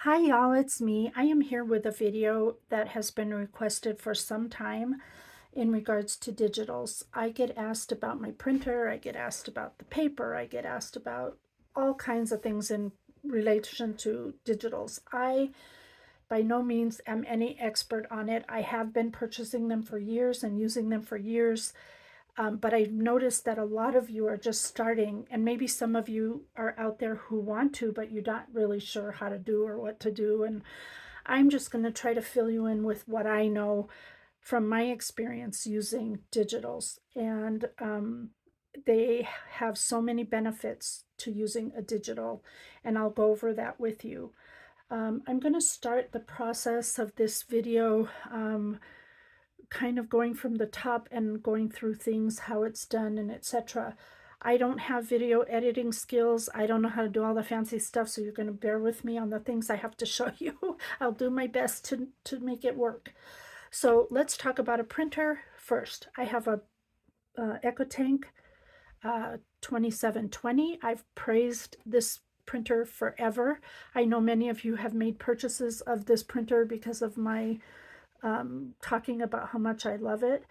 Hi y'all, it's me. I am here with a video that has been requested for some time in regards to digitals. I get asked about my printer, I get asked about the paper, I get asked about all kinds of things in relation to digitals. I by no means am any expert on it. I have been purchasing them for years and using them for years. But I've noticed that a lot of you are just starting, and maybe some of you are out there who want to, but you're not really sure how to do or what to do. And I'm just going to try to fill you in with what I know from my experience using digitals. And they have so many benefits to using a digital, and I'll go over that with you. I'm going to start the process of this video kind of going from the top and going through things, how it's done and etc. I don't have video editing skills. I don't know how to do all the fancy stuff, so you're going to bear with me on the things I have to show you. I'll do my best to make it work. So let's talk about a printer first. I have a EcoTank 2720. I've praised this printer forever. I know many of you have made purchases of this printer because of my talking about how much I love it.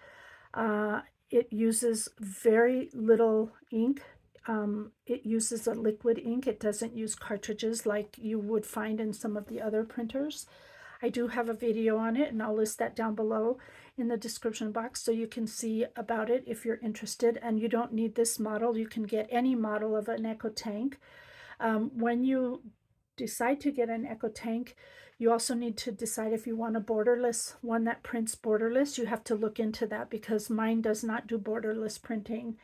It uses very little ink. It uses a liquid ink. It doesn't use cartridges like you would find in some of the other printers. I do have a video on it, and I'll list that down below in the description box so you can see about it if you're interested. And you don't need this model. You can get any model of an EcoTank. When you decide to get an EcoTank, you also need to decide if you want a borderless one that prints borderless. You have to look into that because mine does not do borderless printing,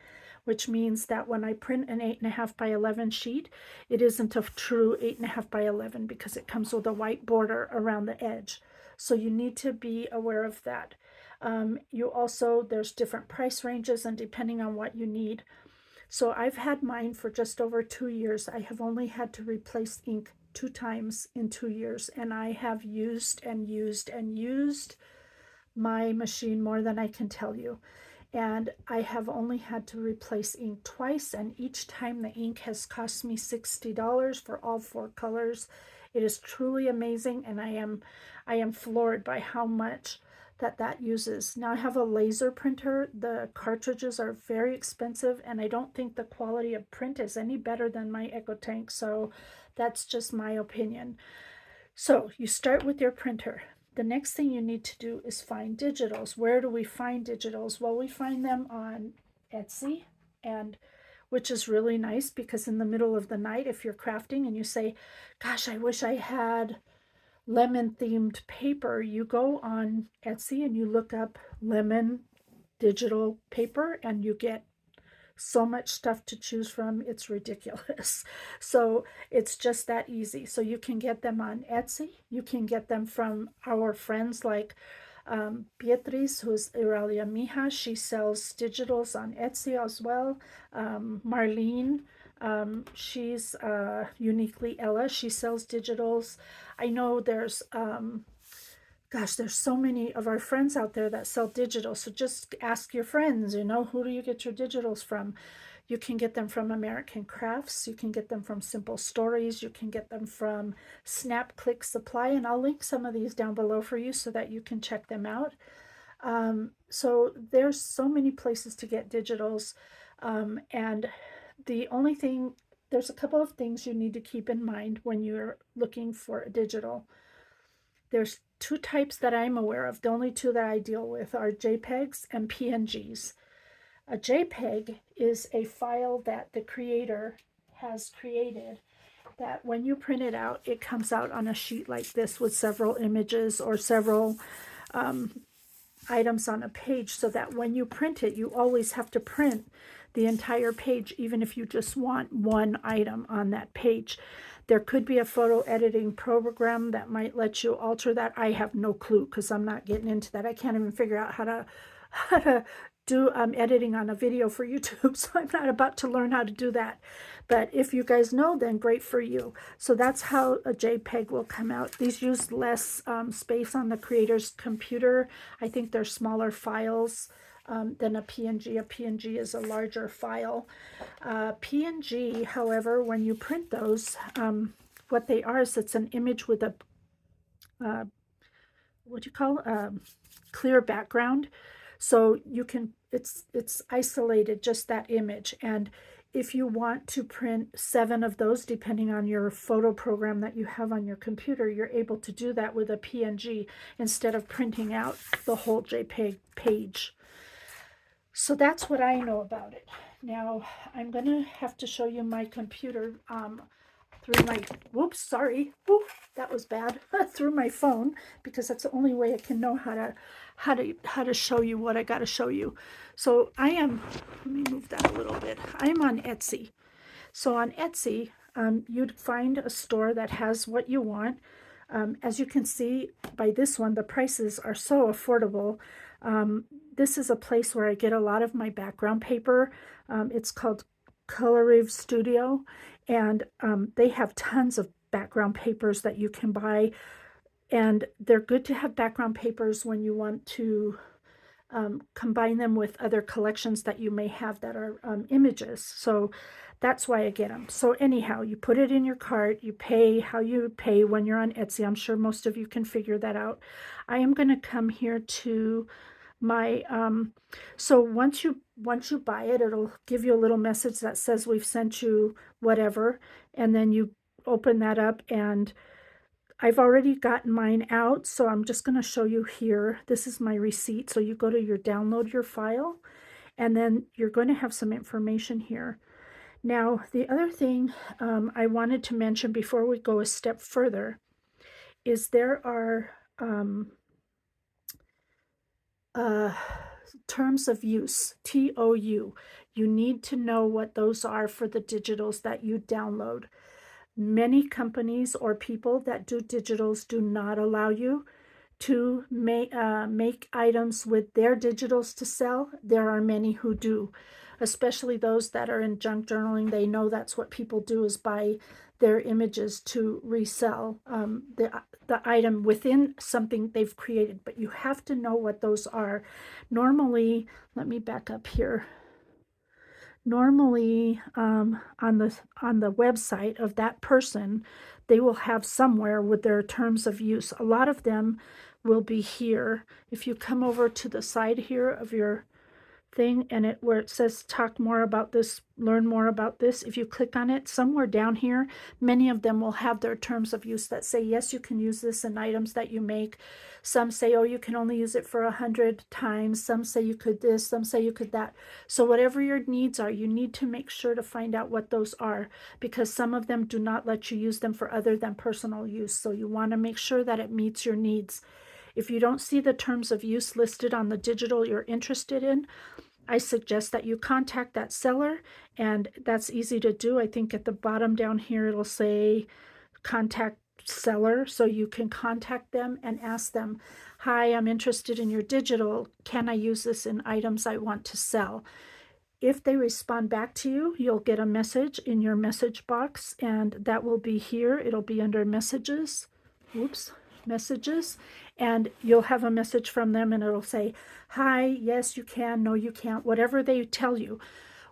which means that when I print an 8.5 by 11 sheet, it isn't a true 8.5 by 11 because it comes with a white border around the edge. So you need to be aware of that. There's different price ranges and depending on what you need. So I've had mine for just over 2 years. I have only had to replace ink 2 times in 2 years, and I have used and used and used my machine more than I can tell you. And I have only had to replace ink twice, and each time the ink has cost me $60 for all 4 colors. It is truly amazing, and I am floored by how much that uses. Now I have a laser printer. The cartridges are very expensive, and I don't think the quality of print is any better than my EcoTank, so that's just my opinion. So you start with your printer. The next thing you need to do is find digitals. Where do we find digitals? Well, we find them on Etsy, and which is really nice because in the middle of the night, if you're crafting and you say, gosh, I wish I had lemon themed paper, you go on Etsy and you look up lemon digital paper and you get so much stuff to choose from. It's ridiculous. So it's just that easy. So you can get them on Etsy. You can get them from our friends like Beatriz, who's Iralia Mija. She sells digitals on Etsy as well. Marlene, she's Uniquely Ella. She sells digitals. I know there's gosh, there's so many of our friends out there that sell digital. So just ask your friends, who do you get your digitals from? You can get them from American Crafts. You can get them from Simple Stories. You can get them from Snap Click Supply. And I'll link some of these down below for you so that you can check them out. So there's so many places to get digitals. And the only thing, there's a couple of things you need to keep in mind when you're looking for a digital. There's 2 types that I'm aware of. The only 2 that I deal with are JPEGs and PNGs. A JPEG is a file that the creator has created that when you print it out, it comes out on a sheet like this with several images or several items on a page, so that when you print it, you always have to print the entire page, even if you just want one item on that page. There could be a photo editing program that might let you alter that. I have no clue because I'm not getting into that. I can't even figure out how to do editing on a video for YouTube, so I'm not about to learn how to do that. But if you guys know, then great for you. So that's how a JPEG will come out. These use less space on the creator's computer. I think they're smaller files than a PNG. A PNG is a larger file. PNG, however, when you print those, what they are is it's an image with a, what do you call, clear background. So you can, it's isolated, just that image. And if you want to print 7 of those, depending on your photo program that you have on your computer, you're able to do that with a PNG instead of printing out the whole JPEG page. So that's what I know about it. Now, I'm going to have to show you my computer through my, whoops, sorry, whoop, that was bad, through my phone, because that's the only way I can know how to show you what I got to show you. So I am, let me move that a little bit. I am on Etsy. So on Etsy, you'd find a store that has what you want. As you can see by this one, the prices are so affordable. This is a place where I get a lot of my background paper. It's called Colorive Studio, and they have tons of background papers that you can buy, and they're good to have background papers when you want to combine them with other collections that you may have that are images. So that's why I get them. So anyhow, you put it in your cart, you pay how you pay when you're on Etsy. I'm sure most of you can figure that out. I am going to come here to my so once you buy it, it'll give you a little message that says we've sent you whatever, and then you open that up, and I've already gotten mine out, so I'm just going to show you here. This is my receipt. So you go to your download your file, and then you're going to have some information here. Now, the other thing I wanted to mention before we go a step further is there are terms of use, TOU. You need to know what those are for the digitals that you download. Many companies or people that do digitals do not allow you to make items with their digitals to sell. There are many who do, especially those that are in junk journaling. They know that's what people do, is buy their images to resell the item within something they've created. But you have to know what those are. Normally, let me back up here. Normally, on the website of that person, they will have somewhere with their terms of use. A lot of them will be here. If you come over to the side here of your thing, and where it says talk more about this, learn more about this, if you click on it, somewhere down here, many of them will have their terms of use that say, yes, you can use this in items that you make. Some say, oh, you can only use it for 100 times. Some say you could this, some say you could that. So whatever your needs are, you need to make sure to find out what those are, because some of them do not let you use them for other than personal use. So you want to make sure that it meets your needs. If you don't see the terms of use listed on the digital you're interested in, I suggest that you contact that seller, and that's easy to do. I think at the bottom down here it'll say contact seller, so you can contact them and ask them, hi, I'm interested in your digital. Can I use this in items I want to sell? If they respond back to you, you'll get a message in your message box, and that will be here. It'll be under messages. Whoops. Messages, and you'll have a message from them, and it'll say, hi, yes, you can, no, you can't, whatever they tell you.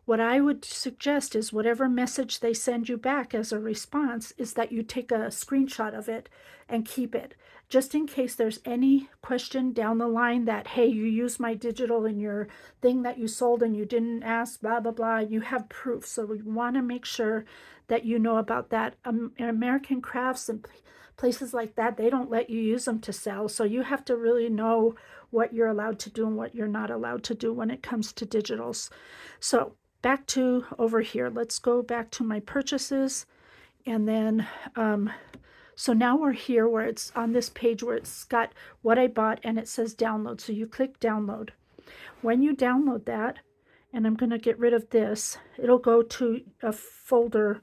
What I would suggest is whatever message they send you back as a response is that you take a screenshot of it and keep it, just in case there's any question down the line that, hey, you used my digital in your thing that you sold and you didn't ask, blah, blah, blah. You have proof. So we want to make sure that you know about that. American Crafts and places like that, they don't let you use them to sell. So you have to really know what you're allowed to do and what you're not allowed to do when it comes to digitals. So back to over here. Let's go back to my purchases. And then, so now we're here where it's on this page where it's got what I bought and it says download. So you click download. When you download that, and I'm going to get rid of this, it'll go to a folder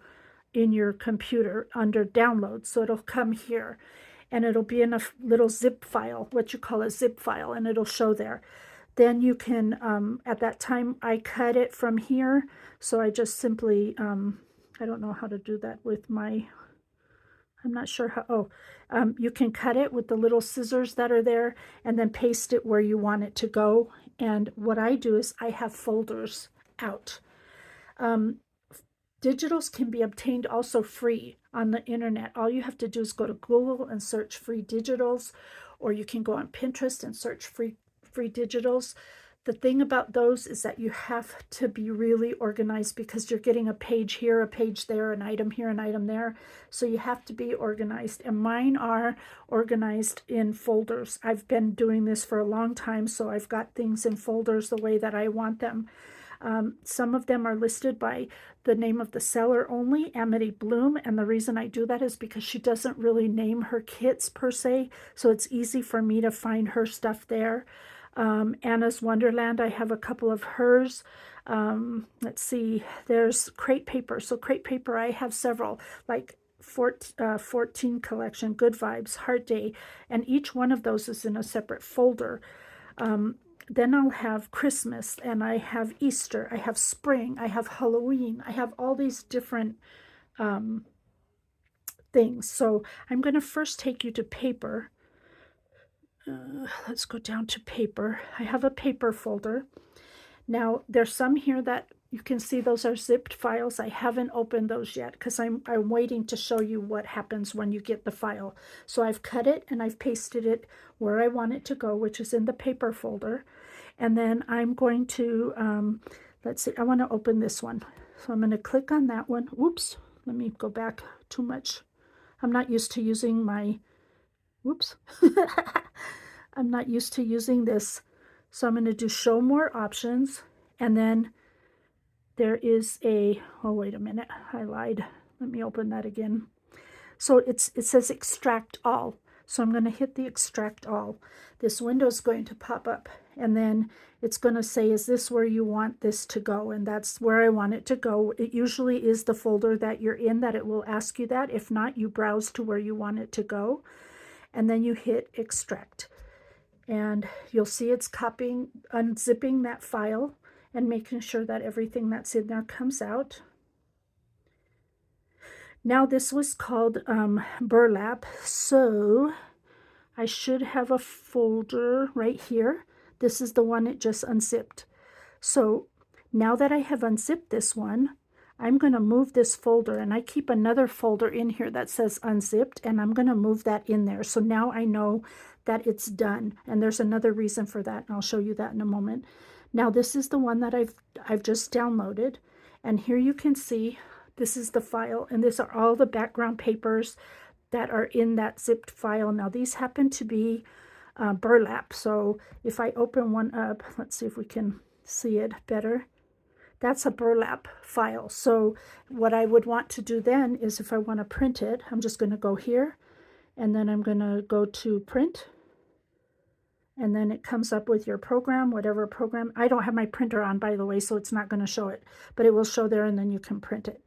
in your computer under download. So it'll come here, and it'll be in a little zip file, what you call a zip file, and it'll show there. Then you can, at that time, I cut it from here. So I just simply, I don't know how to do that with my, I'm not sure how, you can cut it with the little scissors that are there and then paste it where you want it to go. And what I do is I have folders out. Digitals can be obtained also free on the internet. All you have to do is go to Google and search free digitals, or you can go on Pinterest and search free digitals. The thing about those is that you have to be really organized because you're getting a page here, a page there, an item here, an item there. So you have to be organized. And mine are organized in folders. I've been doing this for a long time, so I've got things in folders the way that I want them. Some of them are listed by the name of the seller only, Amity Bloom, and the reason I do that is because she doesn't really name her kits per se, so it's easy for me to find her stuff there. Anna's Wonderland, I have a couple of hers. Let's see, there's crepe paper. So crepe paper, I have several, like 14 collection, Good Vibes, Heart Day, and each one of those is in a separate folder. Then I'll have Christmas, and I have Easter, I have spring, I have Halloween, I have all these different things. So I'm going to first take you to paper. Let's go down to paper. I have a paper folder. Now, there's some here that you can see those are zipped files. I haven't opened those yet because I'm waiting to show you what happens when you get the file. So I've cut it and I've pasted it where I want it to go, which is in the paper folder. And then I'm going to, let's see, I want to open this one. So I'm going to click on that one. Oops, let me go back too much. I'm not used to using my, whoops. I'm not used to using this. So I'm going to do show more options. And then there is a, oh, wait a minute, I lied. Let me open that again. So it says extract all. So I'm going to hit the extract all. This window is going to pop up, and then it's going to say, is this where you want this to go? And that's where I want it to go. It usually is the folder that you're in that it will ask you that. If not, you browse to where you want it to go, and then you hit extract. And you'll see it's copying, unzipping that file and making sure that everything that's in there comes out. Now this was called burlap, so I should have a folder right here. This is the one it just unzipped. So now that I have unzipped this one, I'm going to move this folder, and I keep another folder in here that says unzipped, and I'm going to move that in there. So now I know that it's done, and there's another reason for that, and I'll show you that in a moment. Now this is the one that I've just downloaded, and here you can see this is the file, and these are all the background papers that are in that zipped file. Now these happen to be burlap, so if I open one up, let's see if we can see it better. That's a burlap file. So what I would want to do then is, if I want to print it, I'm just going to go here, and then I'm going to go to print, and then it comes up with your program, whatever program. I don't have my printer on, by the way, so it's not going to show it, but it will show there, and then you can print it.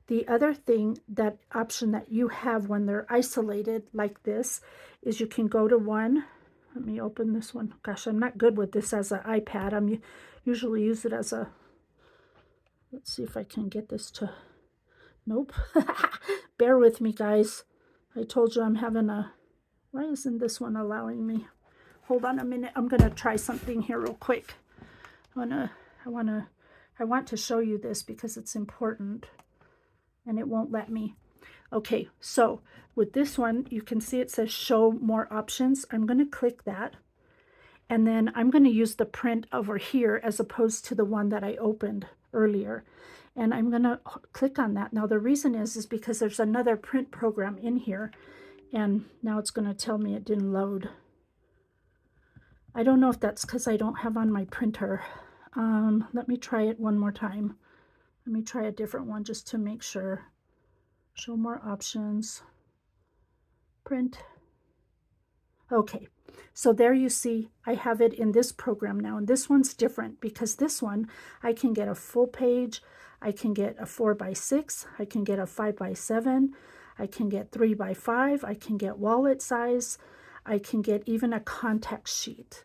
The other thing, that option that you have when they're isolated like this, is you can go to one. Let me open this one. Gosh, I'm not good with this as an iPad. I'm usually use it as a, let's see if I can get this to, nope. Bear with me, guys. I told you I'm having a, why isn't this one allowing me? Hold on a minute. I'm going to try something here real quick. I want to show you this because it's important, and it won't let me. Okay, so with this one, you can see it says show more options. I'm going to click that, and then I'm going to use the print over here as opposed to the one that I opened earlier. And I'm going to click on that. Now the reason is because there's another print program in here, and now it's going to tell me it didn't load. I don't know if that's because I don't have on my printer. Let me try it one more time. Let me try a different one just to make sure. Show more options. Print. Okay, so there you see I have it in this program now, and this one's different because this one I can get a full page, I can get a 4x6, I can get a 5x7, I can get 3x5, I can get wallet size, I can get even a contact sheet.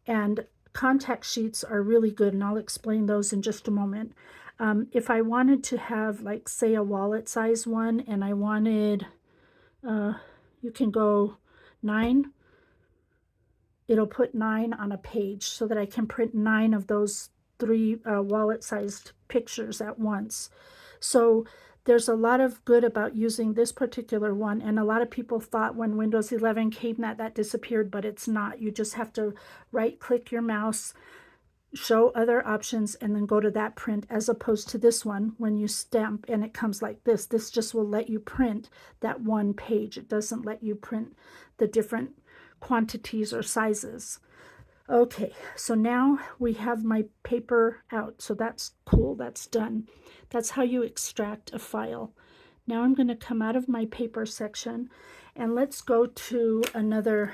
And contact sheets are really good, and I'll explain those in just a moment. If I wanted to have, like, say, a wallet size one, and I wanted, you can go 9, it'll put 9 on a page so that I can print 9 of those 3 wallet sized pictures at once. So there's a lot of good about using this particular one, and a lot of people thought when Windows 11 came that disappeared, but it's not. You just have to right click your mouse, show other options, and then go to that print, as opposed to this one when you stamp and it comes like this. This just will let you print that one page. It doesn't let you print the different quantities or sizes. Okay, so now we have my paper out, so that's cool, that's done. That's how you extract a file. Now I'm going to come out of my paper section, and let's go to another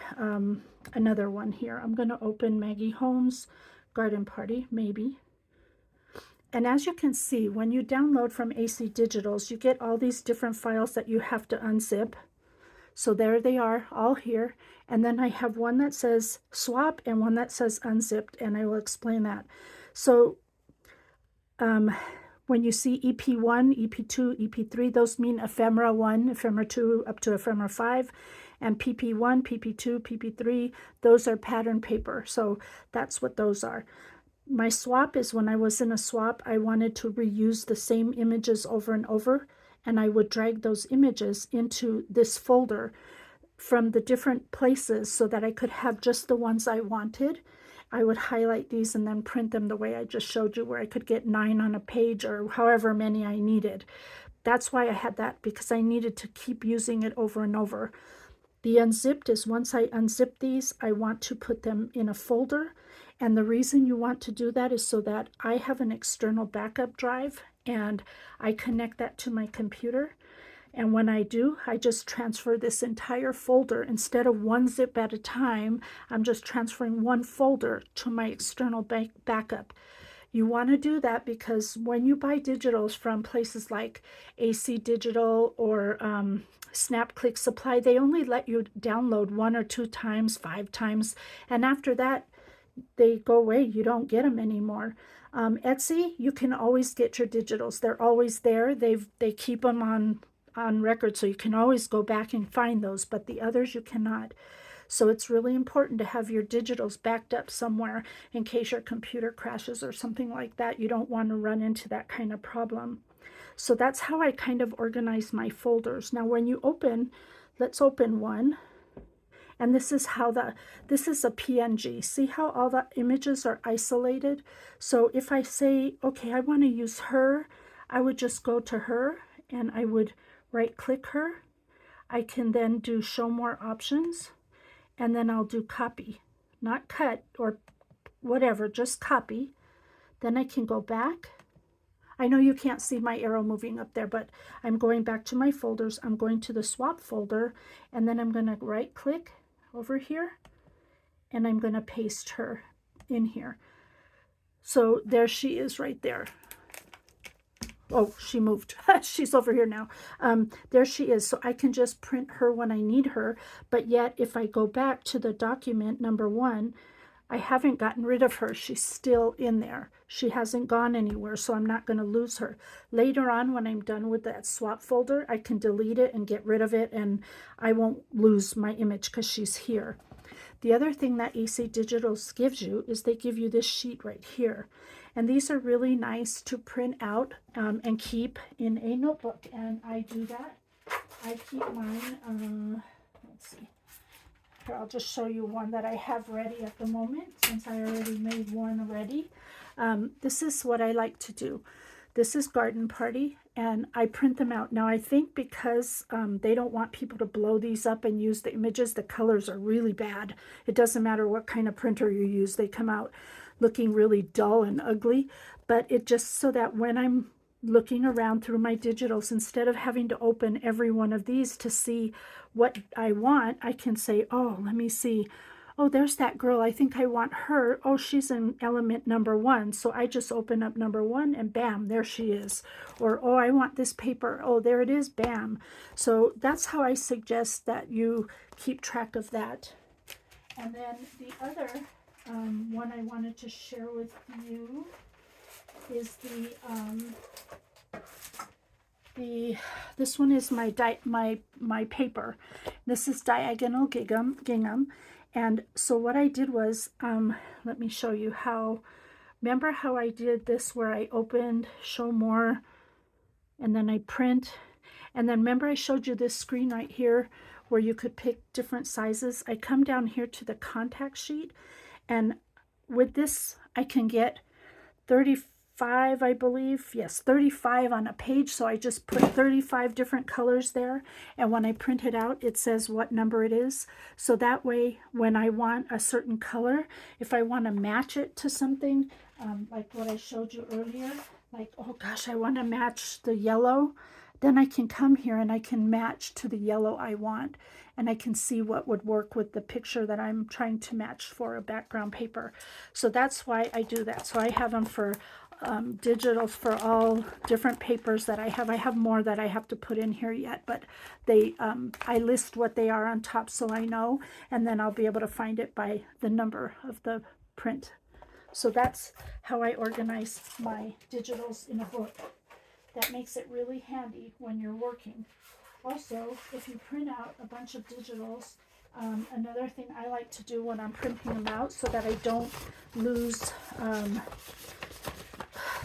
one here. I'm going to open Maggie Holmes' Garden Party, maybe. And as you can see, when you download from AC Digitals, you get all these different files that you have to unzip. So there they are, all here. And then I have one that says swap and one that says unzipped, and I will explain that. So when you see EP1, EP2, EP3, those mean ephemera 1, ephemera 2, up to ephemera 5. And PP1, PP2, PP3, those are pattern paper. So that's what those are. My swap is when I was in a swap, I wanted to reuse the same images over and over, and I would drag those images into this folder from the different places so that I could have just the ones I wanted. I would highlight these and then print them the way I just showed you, where I could get 9 on a page or however many I needed. That's why I had that, because I needed to keep using it over and over. The unzipped is once I unzip these, I want to put them in a folder. And the reason you want to do that is so that I have an external backup drive and I connect that to my computer. And when I do, I just transfer this entire folder. Instead of one zip at a time, I'm just transferring one folder to my external backup. You want to do that because when you buy digitals from places like AC Digital or Snap Click Supply, they only let you download 1 or 2 times, 5 times, and after that, they go away. You don't get them anymore. Etsy, you can always get your digitals. They're always there. They keep them on record, so you can always go back and find those, but the others you cannot. So it's really important to have your digitals backed up somewhere in case your computer crashes or something like that. You don't want to run into that kind of problem. So that's how I kind of organize my folders. Now when you open, let's open one. And this is how this is a PNG. See how all the images are isolated? So if I say, okay, I want to use her, I would just go to her and I would right click her. I can then do show more options, and then I'll do copy, not cut or whatever, just copy. Then I can go back. I know you can't see my arrow moving up there, but I'm going back to my folders. I'm going to the swap folder, and then I'm going to right click over here, and I'm going to paste her in here. So there she is right there. Oh, she moved. She's over here now. There she is. So I can just print her when I need her. But yet, if I go back to the document number 1, I haven't gotten rid of her. She's still in there. She hasn't gone anywhere, so I'm not going to lose her. Later on, when I'm done with that swap folder, I can delete it and get rid of it, and I won't lose my image because she's here. The other thing that AC Digitals gives you is they give you this sheet right here. And these are really nice to print out and keep in a notebook. And I do that. I keep mine, let's see. Here, I'll just show you one that I have ready at the moment, since I already made one already. This is what I like to do. This is Garden Party, and I print them out. Now, I think because they don't want people to blow these up and use the images, the colors are really bad. It doesn't matter what kind of printer you use. They come out looking really dull and ugly, but it just so that when I'm looking around through my digitals, instead of having to open every one of these to see what I want, I can say, oh, let me see. Oh, there's that girl. I think I want her. Oh, she's in element number 1. So I just open up number 1 and bam, there she is. Or, oh, I want this paper. Oh, there it is. Bam. So that's how I suggest that you keep track of that. And then the other one I wanted to share with you is this one is my paper. This is diagonal gingham. And so what I did was, let me show you how, remember how I did this where I opened show more and then I print. And then remember I showed you this screen right here where you could pick different sizes. I come down here to the contact sheet, and with this I can get 35, I believe. Yes, 35 on a page. So I just put 35 different colors there. And when I print it out, it says what number it is. So that way, when I want a certain color, if I want to match it to something, like what I showed you earlier, like, oh gosh, I want to match the yellow, then I can come here and I can match to the yellow I want. And I can see what would work with the picture that I'm trying to match for a background paper. So that's why I do that. So I have them for digitals for all different papers that I have. I have more that I have to put in here yet, but they I list what they are on top so I know, and then I'll be able to find it by the number of the print. So that's how I organize my digitals in a book. That makes it really handy when you're working. Also, if you print out a bunch of digitals, another thing I like to do when I'm printing them out so that I don't lose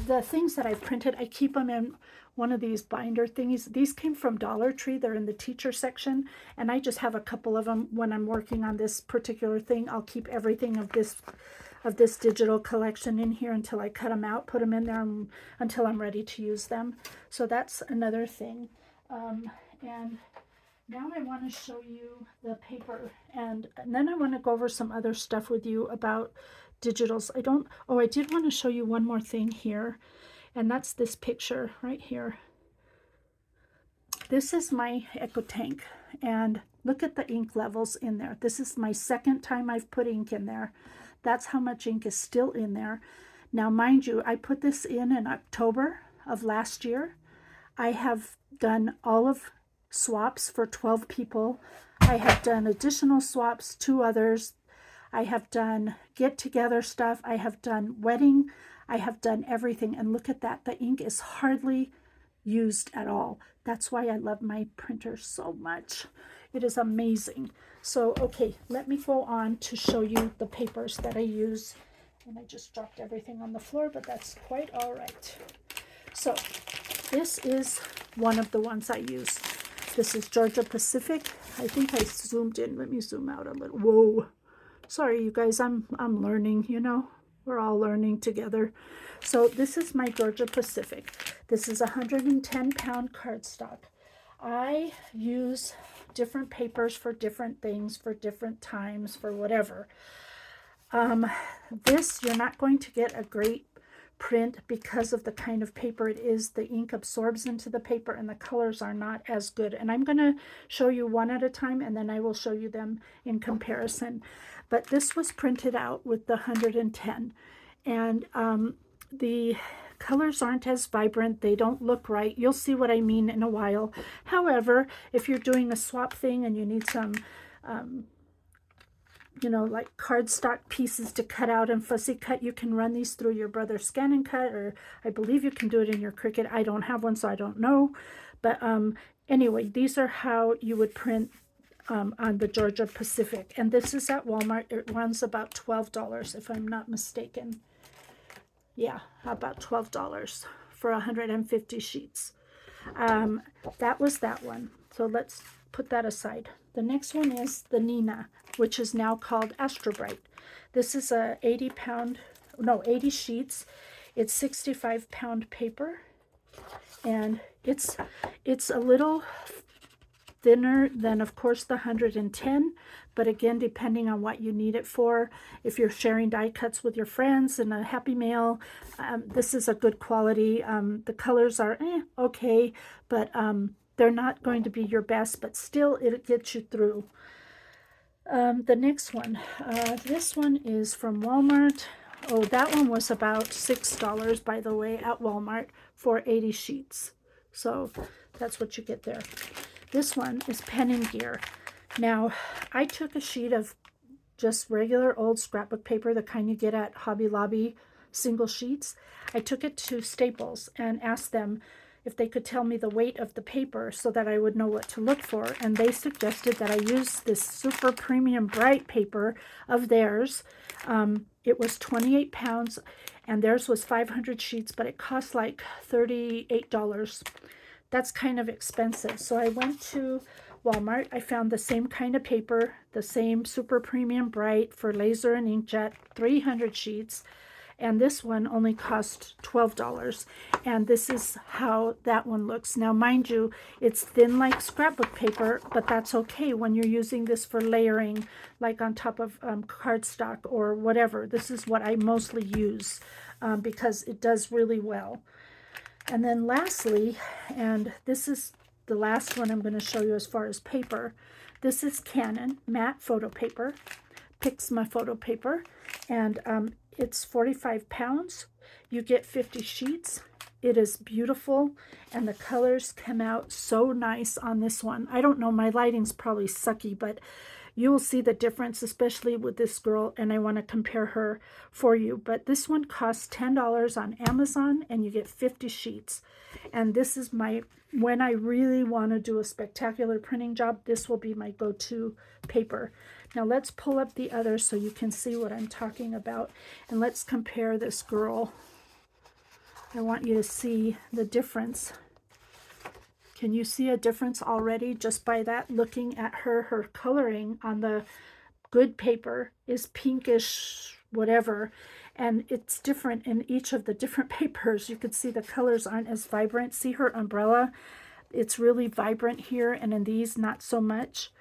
the things that I printed, I keep them in one of these binder thingies. These came from Dollar Tree. They're in the teacher section, and I just have a couple of them when I'm working on this particular thing. I'll keep everything of this digital collection in here until I cut them out, put them in there until I'm ready to use them. So that's another thing. And now I want to show you the paper, and then I want to go over some other stuff with you about digitals. I did want to show you one more thing here, and that's this picture right here. This is my Echo Tank, and look at the ink levels in there. This is my second time I've put ink in there. That's how much ink is still in there. Now, mind you, I put this in October of last year. I have done all of swaps for 12 people. I have done additional swaps, 2 others. I have done get-together stuff. I have done wedding. I have done everything. And look at that. The ink is hardly used at all. That's why I love my printer so much. It is amazing. So, okay, let me go on to show you the papers that I use. And I just dropped everything on the floor, but that's quite all right. So, this is one of the ones I use. This is Georgia Pacific. I think I zoomed in. Let me zoom out a little. Whoa. Sorry, you guys, I'm learning, you know. We're all learning together. So this is my Georgia Pacific. This is 110-pound cardstock. I use different papers for different things, for different times, for whatever. This, you're not going to get a great print because of the kind of paper it is. The ink absorbs into the paper and the colors are not as good. And I'm going to show you one at a time, and then I will show you them in comparison. But this was printed out with the 110, and the colors aren't as vibrant. They don't look right. You'll see what I mean in a while. However, if you're doing a swap thing and you need some you know, like cardstock pieces to cut out and fussy cut, you can run these through your brother's Scan and Cut, or I believe you can do it in your Cricut. I don't have one, so I don't know. But anyway, these are how you would print on the Georgia Pacific. And this is at Walmart. It runs about $12, if I'm not mistaken. Yeah, about $12 for 150 sheets. That was that one. So let's put that aside. The next one is the Nina, which is now called Astro Bright. This is a 80 sheets. It's 65-pound paper, and it's a little thinner than, of course, the 110, but again, depending on what you need it for. If you're sharing die cuts with your friends in a Happy Mail, this is a good quality. The colors are okay, but they're not going to be your best, but still it gets you through. The next one, this one is from Walmart. Oh, that one was about $6, by the way, at Walmart for 80 sheets. So that's what you get there. This one is Pen and Gear. Now, I took a sheet of just regular old scrapbook paper, the kind you get at Hobby Lobby, single sheets. I took it to Staples and asked them if they could tell me the weight of the paper so that I would know what to look for. And they suggested that I use this super premium bright paper of theirs. It was 28 pounds and theirs was 500 sheets, but it cost like $38. that's kind of expensive. So I went to Walmart. I found the same kind of paper, the same super premium bright for laser and inkjet, 300 sheets. And this one only cost $12. And this is how that one looks. Now, mind you, it's thin like scrapbook paper, but that's okay when you're using this for layering, like on top of cardstock or whatever. This is what I mostly use because it does really well. And then lastly, and this is the last one I'm going to show you as far as paper, this is Canon matte photo paper, Pixma photo paper, and it's 45 pounds. You get 50 sheets. It is beautiful, and the colors come out so nice on this one. I don't know, my lighting's probably sucky, but you will see the difference, especially with this girl, and I want to compare her for you. But this one costs $10 on Amazon, and you get 50 sheets. And this is when I really want to do a spectacular printing job, this will be my go-to paper. Now let's pull up the other so you can see what I'm talking about, and let's compare this girl. I want you to see the difference. Can you see a difference already just by that? Looking at her coloring on the good paper is pinkish whatever, and it's different in each of the different papers. You can see the colors aren't as vibrant. See her umbrella? It's really vibrant here, and in these not so much.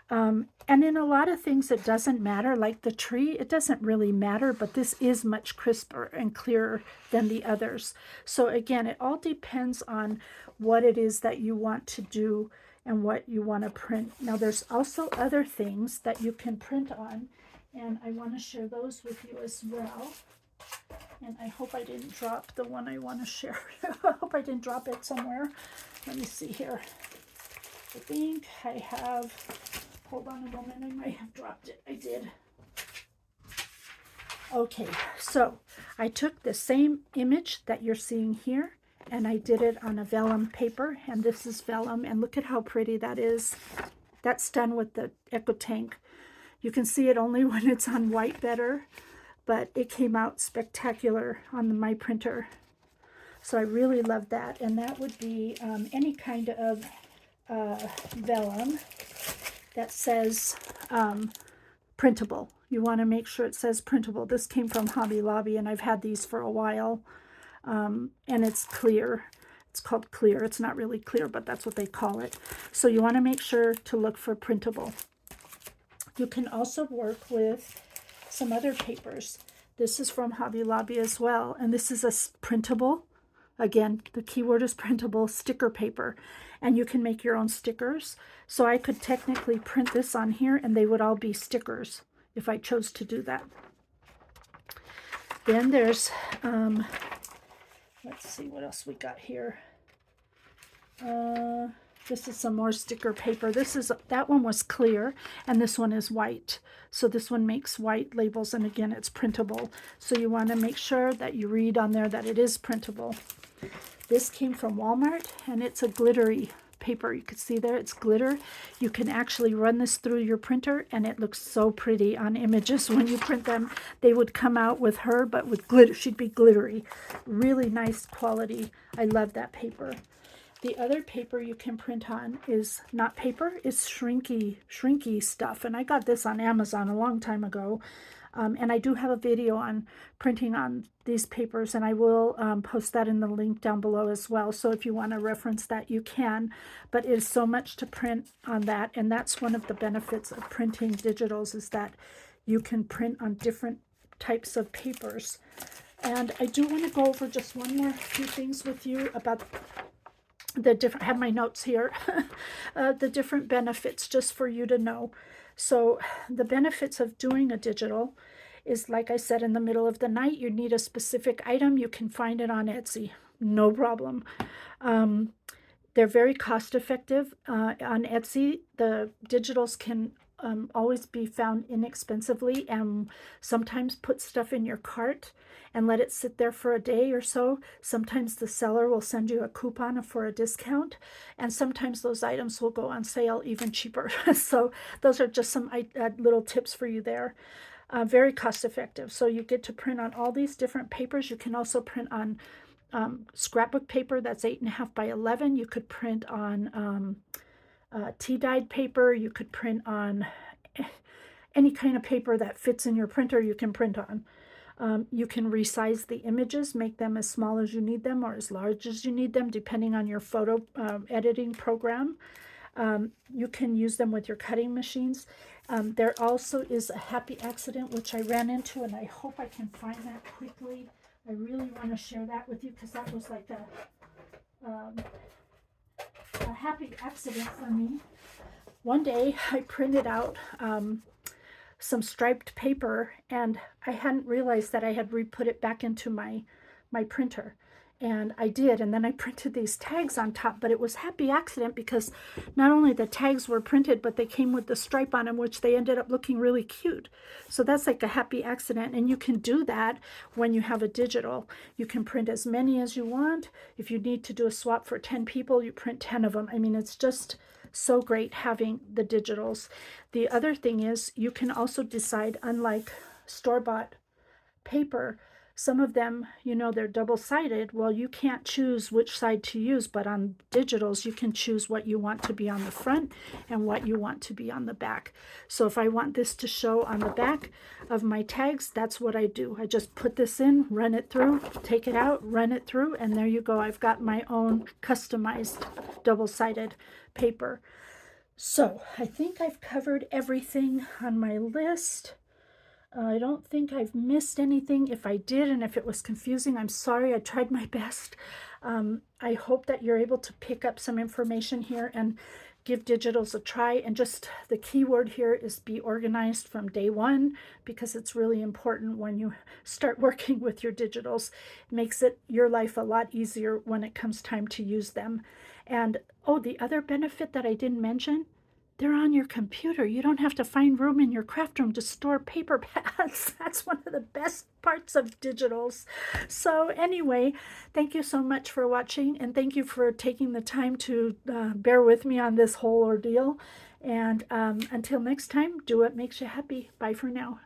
And in a lot of things it doesn't matter, like the tree, it doesn't really matter, but this is much crisper and clearer than the others. So again, it all depends on what it is that you want to do and what you want to print. Now there's also other things that you can print on, and I want to share those with you as well. And I hope I didn't drop the one I want to share. I hope I didn't drop it somewhere. Let me see here. I think I have, hold on a moment, I might have dropped it. I did. Okay, so I took the same image that you're seeing here, and I did it on a vellum paper, and this is vellum, and look at how pretty that is. That's done with the EcoTank. You can see it only when it's on white better, but it came out spectacular on my printer. So I really love that, and that would be any kind of vellum that says printable. You want to make sure it says printable. This came from Hobby Lobby, and I've had these for a while, and it's clear. It's called clear. It's not really clear, but that's what they call it. So you want to make sure to look for printable. You can also work with some other papers. This is from Hobby Lobby as well, and this is a printable. Again, the keyword is printable sticker paper, and you can make your own stickers. So I could technically print this on here, and they would all be stickers if I chose to do that. Then there's, let's see what else we got here. This is some more sticker paper. That one was clear, and this one is white. So this one makes white labels, and again, it's printable. So you want to make sure that you read on there that it is printable. This came from Walmart, and it's a glittery paper. You can see there, it's glitter. You can actually run this through your printer, and it looks so pretty on images. When you print them, they would come out with her, but with glitter. She'd be glittery. Really nice quality. I love that paper. The other paper you can print on is not paper, it's shrinky stuff. And I got this on Amazon a long time ago. And I do have a video on printing on these papers, and I will post that in the link down below as well. So if you want to reference that, you can. But it is so much to print on that, and that's one of the benefits of printing digitals, is that you can print on different types of papers. And I do want to go over just one more few things with you about the different, I have my notes here, the different benefits just for you to know. So the benefits of doing a digital is, like I said, in the middle of the night, you need a specific item, you can find it on Etsy, no problem. They're very cost effective. On Etsy, the digitals can always be found inexpensively, and sometimes put stuff in your cart and let it sit there for a day or so. Sometimes the seller will send you a coupon for a discount, and sometimes those items will go on sale even cheaper. So those are just some little tips for you there. Very cost effective. So you get to print on all these different papers. You can also print on scrapbook paper that's 8.5 by 11. You could print on tea-dyed paper. You could print on any kind of paper that fits in your printer, you can print on. You can resize the images, make them as small as you need them or as large as you need them, depending on your photo editing program. You can use them with your cutting machines. There also is a happy accident, which I ran into, and I hope I can find that quickly. I really want to share that with you because that was like a happy accident for me. One day I printed out some striped paper, and I hadn't realized that I had re-put it back into my printer. And I did, and then I printed these tags on top, but it was a happy accident because not only the tags were printed, but they came with the stripe on them, which they ended up looking really cute. So that's like a happy accident, and you can do that when you have a digital. You can print as many as you want. If you need to do a swap for 10 people, you print 10 of them. I mean, it's just so great having the digitals. The other thing is you can also decide, unlike store-bought paper, some of them, you know, they're double-sided. Well, you can't choose which side to use, but on digitals, you can choose what you want to be on the front and what you want to be on the back. So if I want this to show on the back of my tags, that's what I do. I just put this in, run it through, take it out, run it through, and there you go. I've got my own customized double-sided paper. So I think I've covered everything on my list. I don't think I've missed anything. If I did, and if it was confusing, I'm sorry. I tried my best. I hope that you're able to pick up some information here and give digitals a try. And just the key word here is be organized from day one, because it's really important when you start working with your digitals. It makes your life a lot easier when it comes time to use them. And oh, the other benefit that I didn't mention, they're on your computer. You don't have to find room in your craft room to store paper pads. That's one of the best parts of digitals. So anyway, thank you so much for watching, and thank you for taking the time to bear with me on this whole ordeal. And until next time, do what makes you happy. Bye for now.